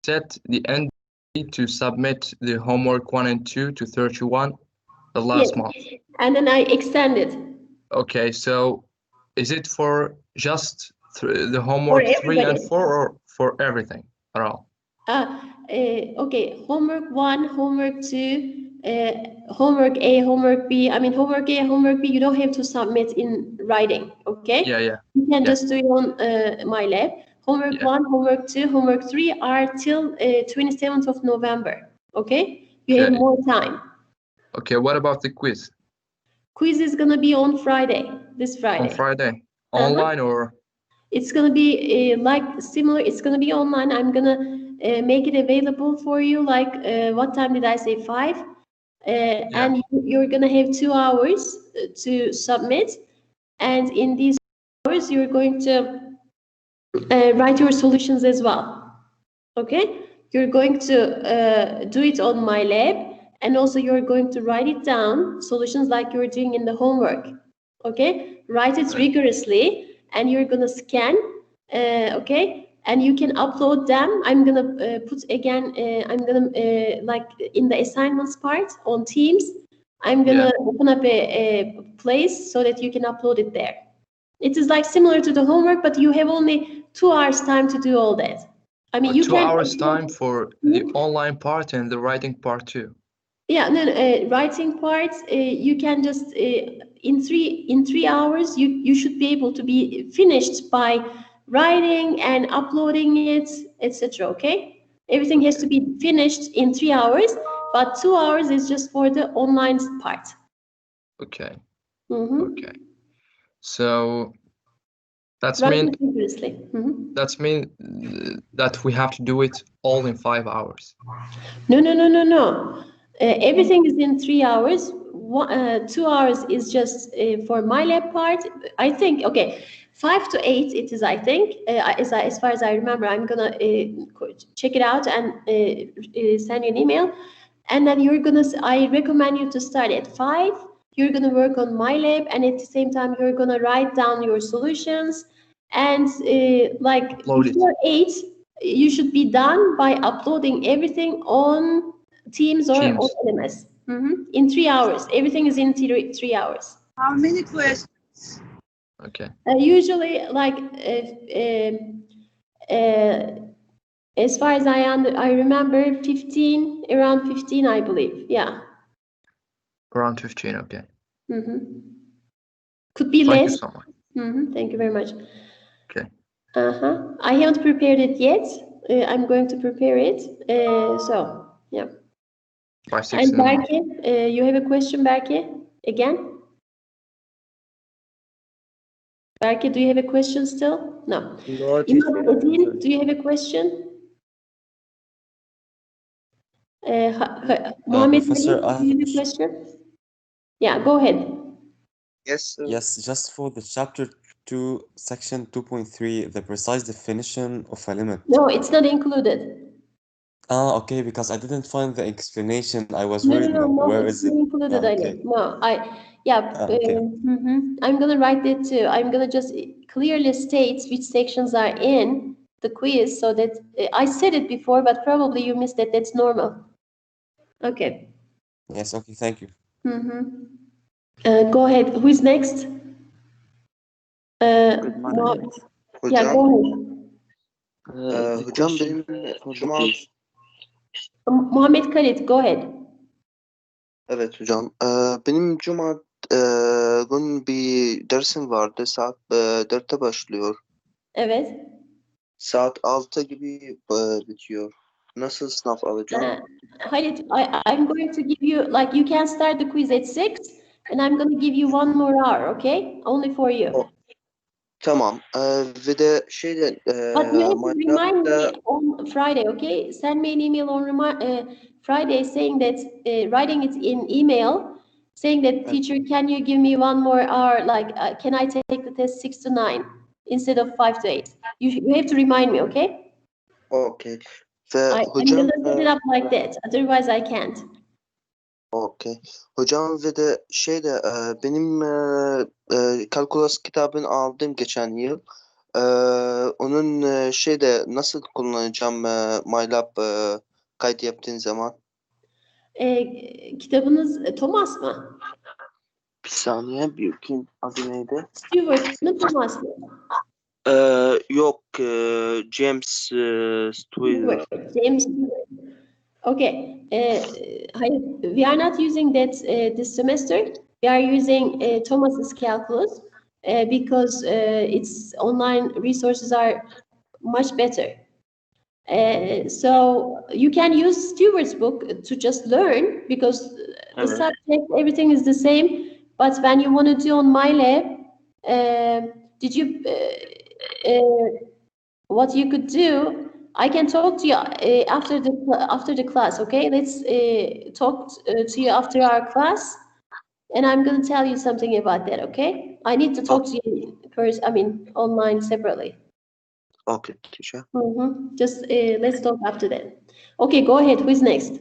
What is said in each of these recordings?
set the end date to submit the homework 1 and 2 to 31 the last Yes. month. And then I extended. Okay, so is it for just the homework 3 and 4 or for everything at all? Okay, homework 1, homework 2, homework A, homework B. I mean, homework A, homework B, you don't have to submit in writing, okay? Yeah. You can just do it on MyLab. Homework 1, homework 2, homework 3 are till 27th of November, okay? You have more time. Okay, what about the quiz? Quiz is going to be on Friday, this Friday. On Friday? Online or? It's going to be like similar. It's going to be online. I'm going to make it available for you. Like, what time did I say? 5? And you're going to have 2 hours to submit. And in these hours, you're going to write your solutions as well. Okay? You're going to do it on MyLab. And also you're going to write it down, solutions like you're doing in the homework. Okay? Write it rigorously. And you're going to scan. Okay, and you can upload them. I'm gonna put again. I'm gonna like in the assignments part on Teams. I'm gonna open up a place so that you can upload it there. It is like similar to the homework, but you have only 2 hours time to do all that. I mean, you 2 can. 2 hours time for the online part and the writing part too. Yeah, no, writing part you can just in 3 hours you should be able to be finished by writing and uploading it, etc. Okay, everything has to be finished in 3 hours, but 2 hours is just for the online part. Okay. Okay. So that's mean that we have to do it all in 5 hours. No. Everything is in 3 hours. 2 hours is just for MyLab part. I think, okay, 5 to 8 it is, I think, as far as I remember. I'm gonna check it out and send you an email. And then I recommend you to start at 5. You're gonna work on MyLab, and at the same time you're gonna write down your solutions. And like before 8, you should be done by uploading everything on Teams or on LMS. In 3 hours. Everything is in 3 hours. How many questions? Okay. Usually, like, as far as I remember, 15, around 15, I believe. Yeah. Around 15, okay. Could be less. Thank you so much. Thank you very much. Okay. I haven't prepared it yet. I'm going to prepare it. So, yeah. 5, 6 And Berke, you have a question, Berke? Again? Berke, do you have a question still? No. No, Edin, do you have a question? Mohammed, Professor, do you have a question? Yeah, go ahead. Yes. Yes, just for the chapter 2, section 2.3, the precise definition of a limit. No, it's not included. Okay, because I didn't find the explanation. I was No, worried. Where it's is it? not included. Okay. No, Okay. I'm gonna write that too. I'm gonna just clearly state which sections are in the quiz, so that I said it before, but probably you missed it. That's normal. Okay. Yes. Okay. Thank you. Go ahead. Who's next? Good morning. Yeah, go ahead. Hocam benim Cuma. Muhammed Khalid, go ahead. Evet hocam. Benim Cuma gün bir dersim vardı. Saat 4'te başlıyor. Evet. Saat 6 gibi bitiyor. Nasıl sınav alacağım? Khalid, I'm going to give you, like, you can start the quiz at 6, and I'm going to give you 1 more hour, okay? Only for you. Tamam. Ve de şeyden But you have to remind me on Friday, okay? Send me an email on Friday saying that, writing it in email, saying that, teacher, can you give me 1 more hour? Like, can I take the test 6 to 9 instead of 5 to 8? You have to remind me, okay? Okay. Ve I'm hocam going to set it up like that. Otherwise, I can't. Okay. Hocam ve de benim kalkulus kitabını aldım geçen yıl. Onun şeyde nasıl kullanacağım MyLab kayıt yaptığın zaman? Kitabınız Thomas mı? Bir saniye bir bakayım adı neydi? Stewart mı Thomas mı? Yok James Stewart. Stewart, James Stewart. Okay. Hayır, we are not using that this semester. We are using Thomas's calculus because its online resources are much better. So you can use Stewart's book to just learn because the subject, everything is the same. But when you want to do on MyLab, did you, what you could do, I can talk to you after the class, okay? Let's talk to you after our class, and I'm going to tell you something about that, okay? I need to talk to you first, I mean, online separately. Okay, teacher. Just let's talk after that. Okay, go ahead. Who's next?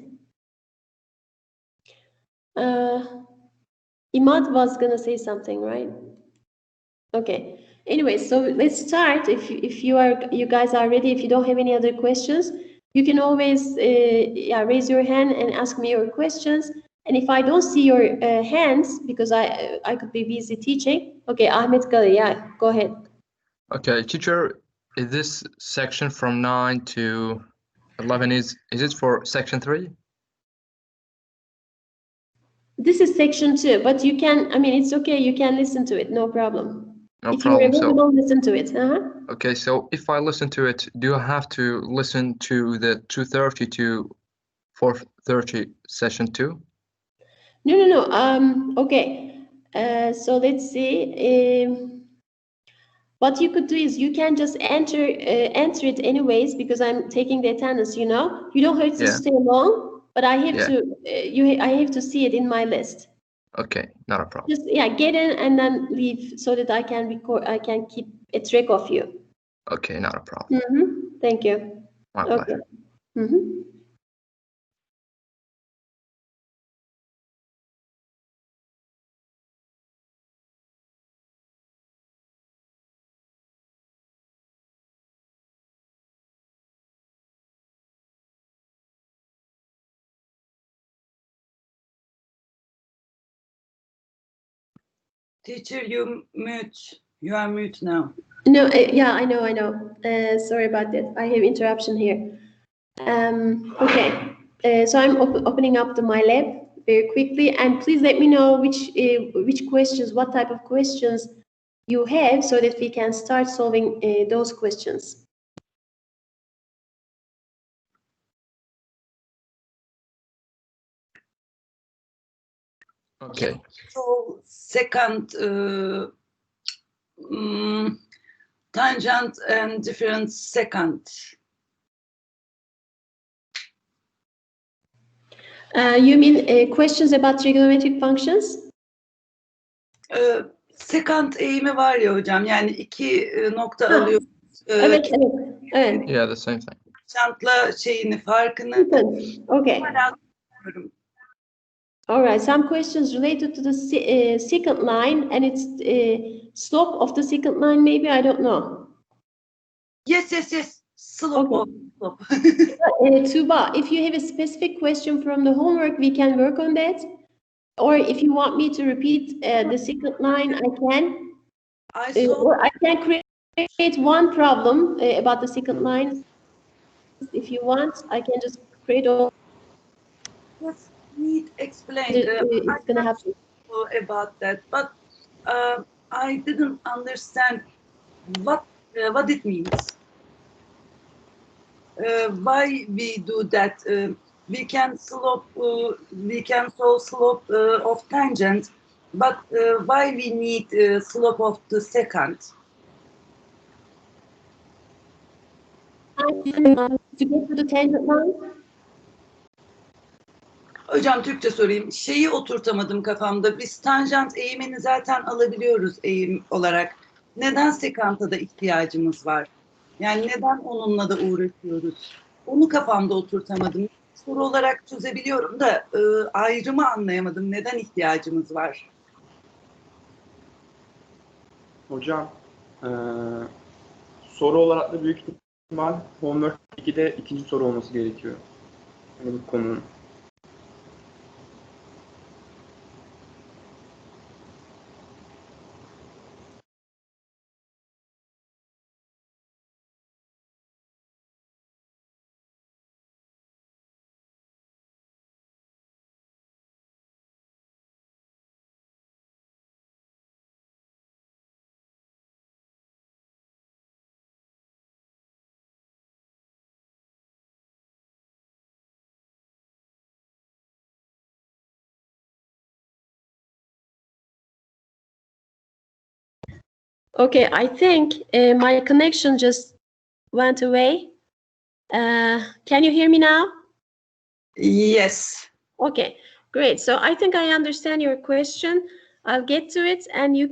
Imad was gonna say something, right? Okay. Anyway, so let's start. If you guys are ready, if you don't have any other questions, you can always raise your hand and ask me your questions. And if I don't see your hands because I could be busy teaching. Okay, Ahmet Gali, yeah, go ahead. Okay, teacher, is this section from 9 to 11 is it for section 3? This is section 2, but you can, I mean, it's okay. You can listen to it. No problem. No if problem. you're available, listen to it. Okay, so if I listen to it, do I have to listen to the 2:30 to 4:30 session 2? No. Okay. So let's see. What you could do is you can just enter it anyways because I'm taking the attendance. You know, you don't have to stay long, but I have to. I have to see it in my list. Okay, not a problem. Just get in and then leave so that I can record. I can keep a track of you. Okay, not a problem. Thank you. My pleasure. Teacher, you mute. You are mute now. No, yeah, I know. Sorry about that. I have interruption here. Okay, so I'm opening up the MyLab very quickly, and please let me know which questions, what type of questions you have, so that we can start solving those questions. Okay. So second tangent and different secant. You mean questions about trigonometric functions? Secant eğimi var ya hocam, yani iki nokta alıyor. Evet. Yeah, the same thing. Tangentla şeyini, farkını. Okay. All right, some questions related to the secant line and its slope of the secant line, maybe, I don't know. Yes. Slope. Okay. Slope. Tuba, if you have a specific question from the homework, we can work on that. Or if you want me to repeat the secant line, I can. Or I can create one problem about the secant line. If you want, I can just create all. Yes, need explain. It's gonna happen. About that, but I didn't understand what it means. Why we do that? We can solve slope of tangent, but why we need slope of the secant? To get to the tangent line. Hocam Türkçe sorayım. Şeyi oturtamadım kafamda. Biz tanjant eğimini zaten alabiliyoruz eğim olarak. Neden sekanta da ihtiyacımız var? Yani neden onunla da uğraşıyoruz? Onu kafamda oturtamadım. Soru olarak çözebiliyorum da ayrımı anlayamadım. Neden ihtiyacımız var? Hocam soru olarak da büyük ihtimal Homework 2'de ikinci soru olması gerekiyor. Yani bu konunun. Okay, I think my connection just went away. Can you hear me now? Yes. Okay, great. So I think I understand your question. I'll get to it, and you,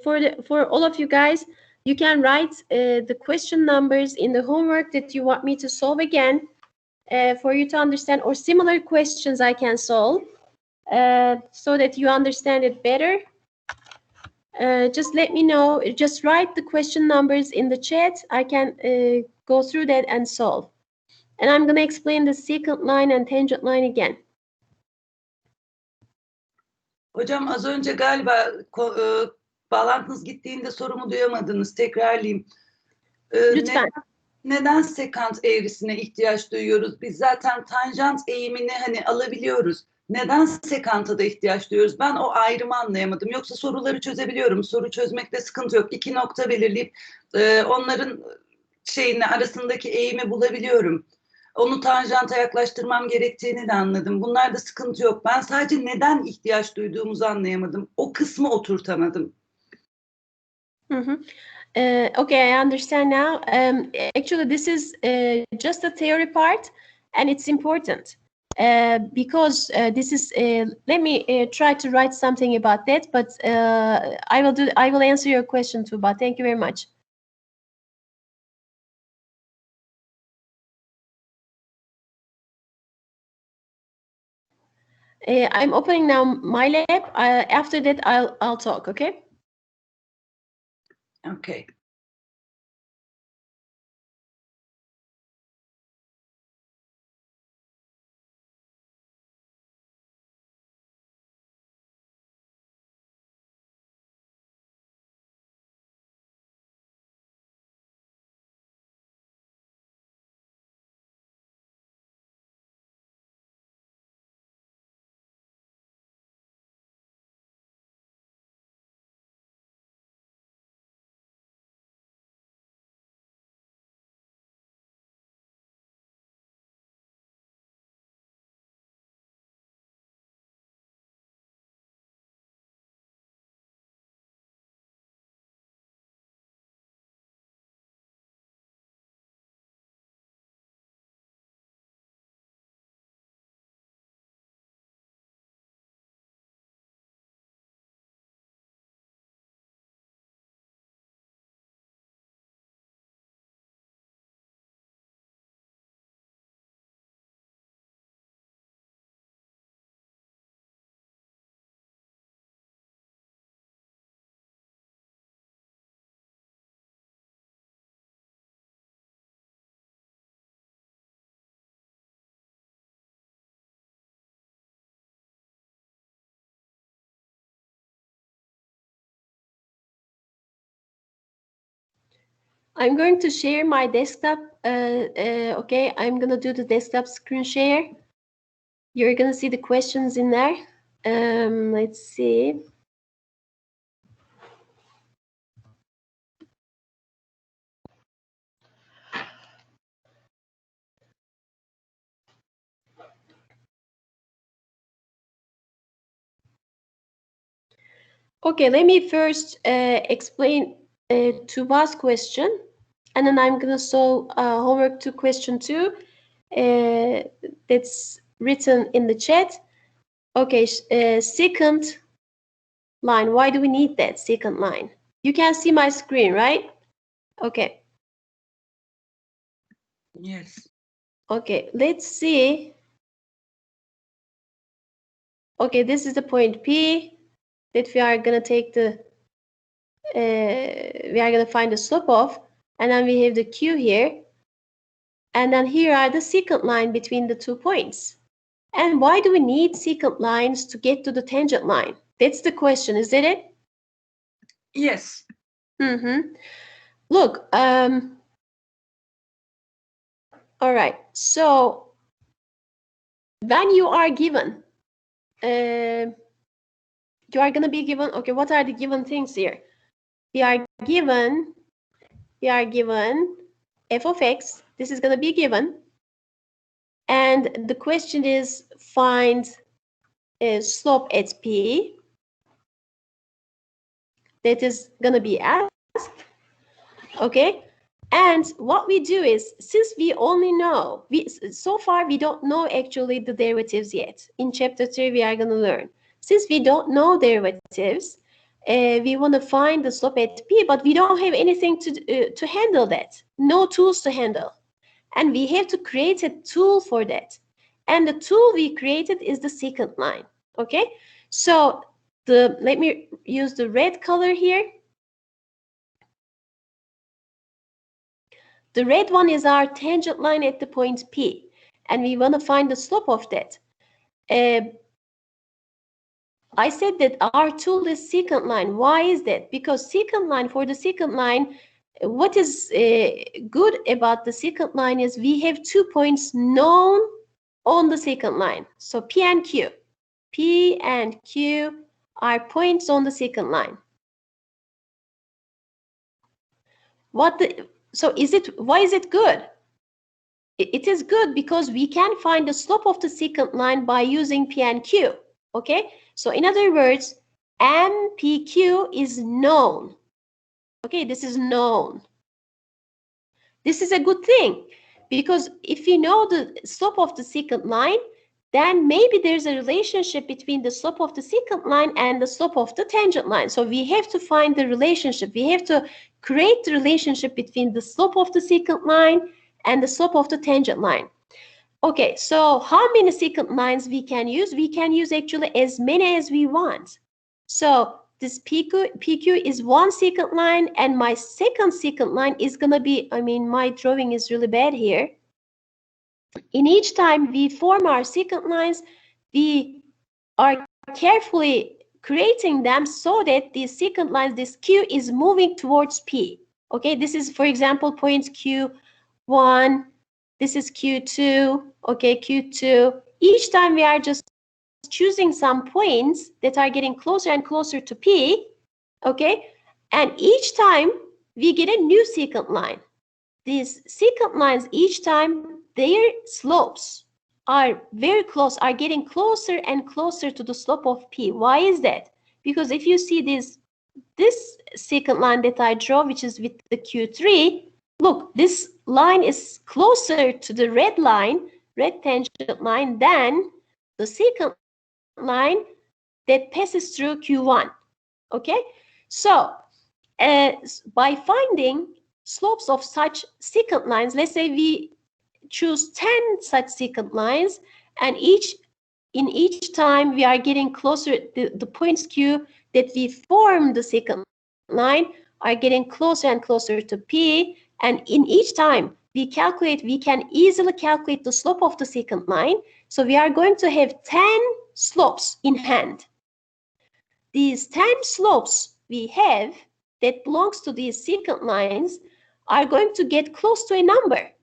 for all of you guys, you can write the question numbers in the homework that you want me to solve again, for you to understand, or similar questions I can solve, so that you understand it better. Just let me know. Just write the question numbers in the chat. I can go through that and solve. And I'm going to explain the secant line and tangent line again. Hocam az önce galiba bağlantınız gittiğinde sorumu duyamadınız. Tekrarlayayım. Lütfen. Neden sekant eğrisine ihtiyaç duyuyoruz? Biz zaten tanjant eğimini hani alabiliyoruz. Neden sekanta da ihtiyaç duyuyoruz? Ben o ayrımı anlayamadım. Yoksa soruları çözebiliyorum. Soru çözmekte sıkıntı yok. 2 nokta belirleyip onların arasındaki eğimi bulabiliyorum. Onu tanjanta yaklaştırmam gerektiğini de anladım. Bunlarda sıkıntı yok. Ben sadece neden ihtiyaç duyduğumuzu anlayamadım. O kısmı oturtamadım. Okay, I understand now. Actually, this is just a theory part, and it's important because this is. Let me try to write something about that, but I will answer your question too. But thank you very much. I'm opening now MyLab. After that, I'll talk. Okay. Okay. I'm going to share my desktop. Okay, I'm gonna do the desktop screen share. You're gonna see the questions in there. Let's see. Okay, let me first explain Tuba's question, and then I'm gonna solve homework 2 question 2. That's written in the chat. Okay, secant line. Why do we need that secant line? You can see my screen, right? Okay. Yes. Okay, let's see. Okay, this is the point P that we are gonna take the we are gonna find the slope of. and then we have the Q here, and then here are the secant line between the 2 points. And why do we need secant lines to get to the tangent line? That's the question, is that it? Yes. Look, all right, so when you are given, you are going to be given, okay, what are the given things here? We are given f of x, this is going to be given, and the question is find a slope at P. That is going to be asked, okay? And what we do is, since we only know, so far we don't know actually the derivatives yet. In chapter 3 we are going to learn. Since we don't know derivatives, we want to find the slope at P, but we don't have anything to handle that. No tools to handle. And we have to create a tool for that. And the tool we created is the secant line, okay? So let me use the red color here. The red one is our tangent line at the point P, and we want to find the slope of that. I said that our tool is secant line. Why is that? Because secant line, for the secant line, what is good about the secant line is we have 2 points known on the secant line. So P and Q. P and Q are points on the secant line. So why is it good? It is good because we can find the slope of the secant line by using P and Q, okay? So in other words, MPQ is known, okay? This is known. This is a good thing because if you know the slope of the secant line, then maybe there's a relationship between the slope of the secant line and the slope of the tangent line. So we have to find the relationship. We have to create the relationship between the slope of the secant line and the slope of the tangent line. Okay, so how many secant lines we can use? We can use actually as many as we want. So this PQ is one secant line, and my second secant line is going to be, my drawing is really bad here. In each time we form our secant lines, we are carefully creating them so that these secant lines, this Q is moving towards P. Okay, this is, for example, points Q1, this is Q2, okay, Q2. Each time we are just choosing some points that are getting closer and closer to P, okay, and each time we get a new secant line. These secant lines, each time their slopes are very close, are getting closer and closer to the slope of P. Why is that? Because if you see this secant line that I draw, which is with the Q3, look, this line is closer to the red line, red tangent line, than the secant line that passes through Q1, okay? So by finding slopes of such secant lines, let's say we choose 10 such secant lines, and in each time we are getting closer, the points Q that we form the secant line are getting closer and closer to P, and in each time we can easily calculate the slope of the secant line. So we are going to have 10 slopes in hand. These 10 slopes we have that belongs to these secant lines are going to get close to a number.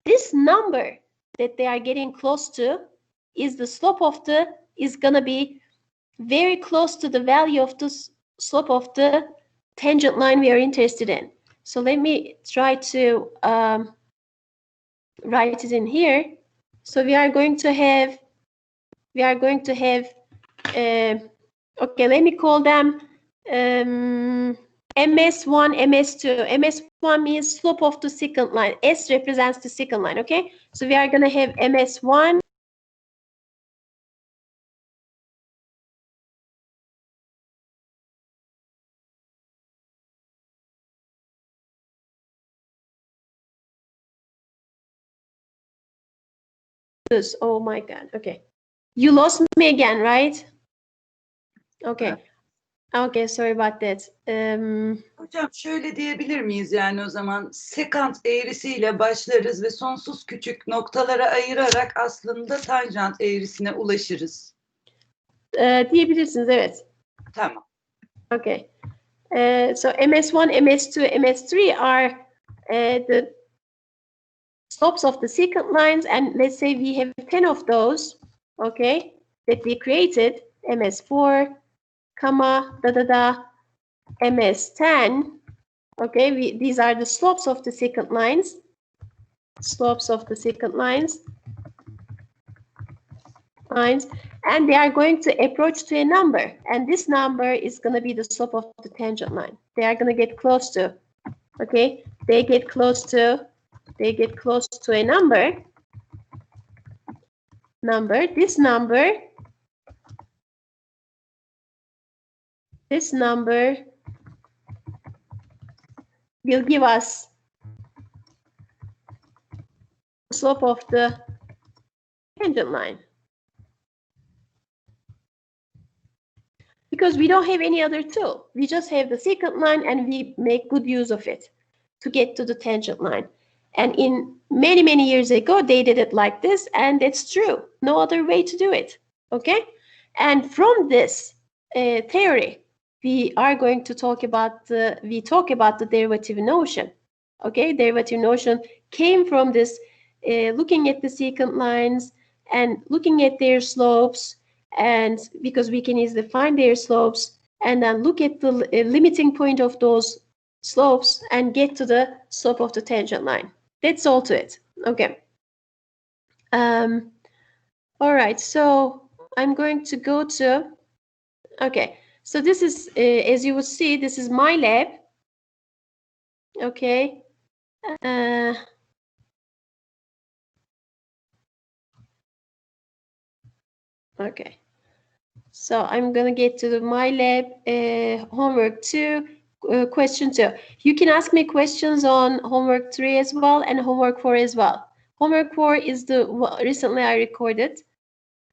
This number that they are getting close to is the slope of is going to be very close to the value of the slope of the tangent line we are interested in. So let me try to write it in here. So we are going to have okay, let me call them MS1, MS2. MS1 means slope of the secant line. S represents the secant line, okay? So we are going to have MS1. Oh my God, okay. You lost me again, right? Okay. Okay, sorry about that. Hocam şöyle diyebilir miyiz yani o zaman sekant eğrisiyle başlarız ve sonsuz küçük noktalara ayırarak aslında tanjant eğrisine ulaşırız. Diyebilirsiniz, evet. Tamam. Okay. So MS1, MS2, MS3 are the slopes of the secant lines, and let's say we have 10 of those, okay, that we created, MS4, comma, MS10, okay, these are the slopes of the secant lines, and they are going to approach to a number, and this number is going to be the slope of the tangent line. They are going to get close to, okay, they get close to a number. This number will give us the slope of the tangent line. Because we don't have any other tool. We just have the secant line, and we make good use of it to get to the tangent line. And in many years ago, they did it like this, and it's true. No other way to do it, okay? And from this theory, we are going to talk about the derivative notion, okay? Derivative notion came from this looking at the secant lines and looking at their slopes, and because we can easily find their slopes, and then look at the limiting point of those slopes and get to the slope of the tangent line. That's all to it. Okay. All right, so I'm going to go to, okay, so this is, as you will see, this is MyLab. Okay. Okay. So I'm going to get to the MyLab homework 2, question 2. You can ask me questions on homework 3 as well and homework 4 as well. Homework 4 is the recently I recorded.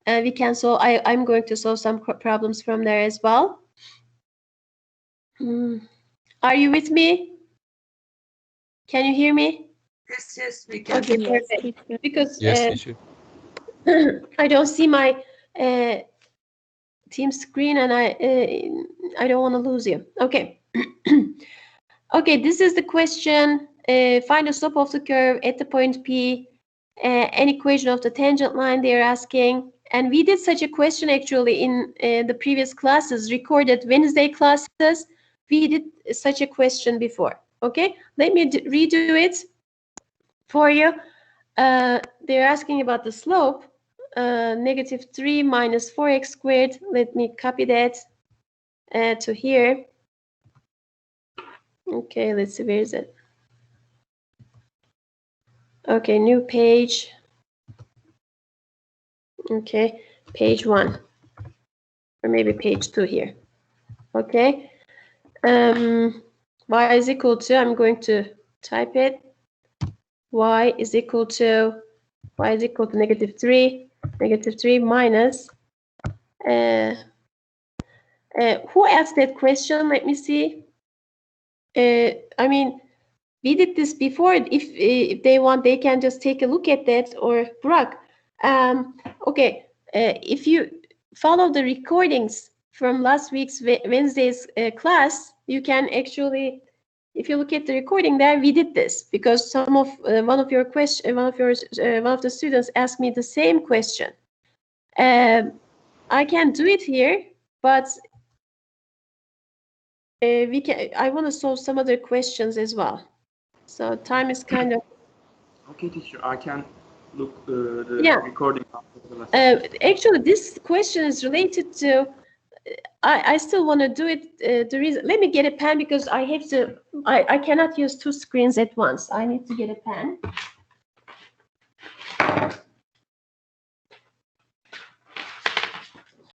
We can solve. I'm going to solve some problems from there as well. Are you with me? Can you hear me? Yes, we can. Okay, perfect. Because Yes, I don't see my team screen, and I don't want to lose you. Okay. Okay, this is the question. Find the slope of the curve at the point P. An equation of the tangent line they are asking. And we did such a question actually in the previous classes, recorded Wednesday classes. We did such a question before. Okay, let me redo it for you. They're asking about the slope. -3 minus 4x squared. Let me copy that to here. Okay, let's see, where is it? Okay, new page. Okay, page 1, or maybe page 2 here. Okay, y is equal to, I'm going to type it. Y is equal to -3 minus. Who asked that question? Let me see. I mean, we did this before. If they want, they can just take a look at that, or Burak. Okay, if you follow the recordings from last week's Wednesday's class, you can actually, if you look at the recording there, we did this because some of one of the students asked me the same question. I can do it here, but I want to solve some other questions as well. So time is kind of. Okay, teacher, I can look the recording after the lesson. Actually, this question is related to. I still want to do it. The reason. Let me get a pen because I have to. I cannot use 2 screens at once. I need to get a pen.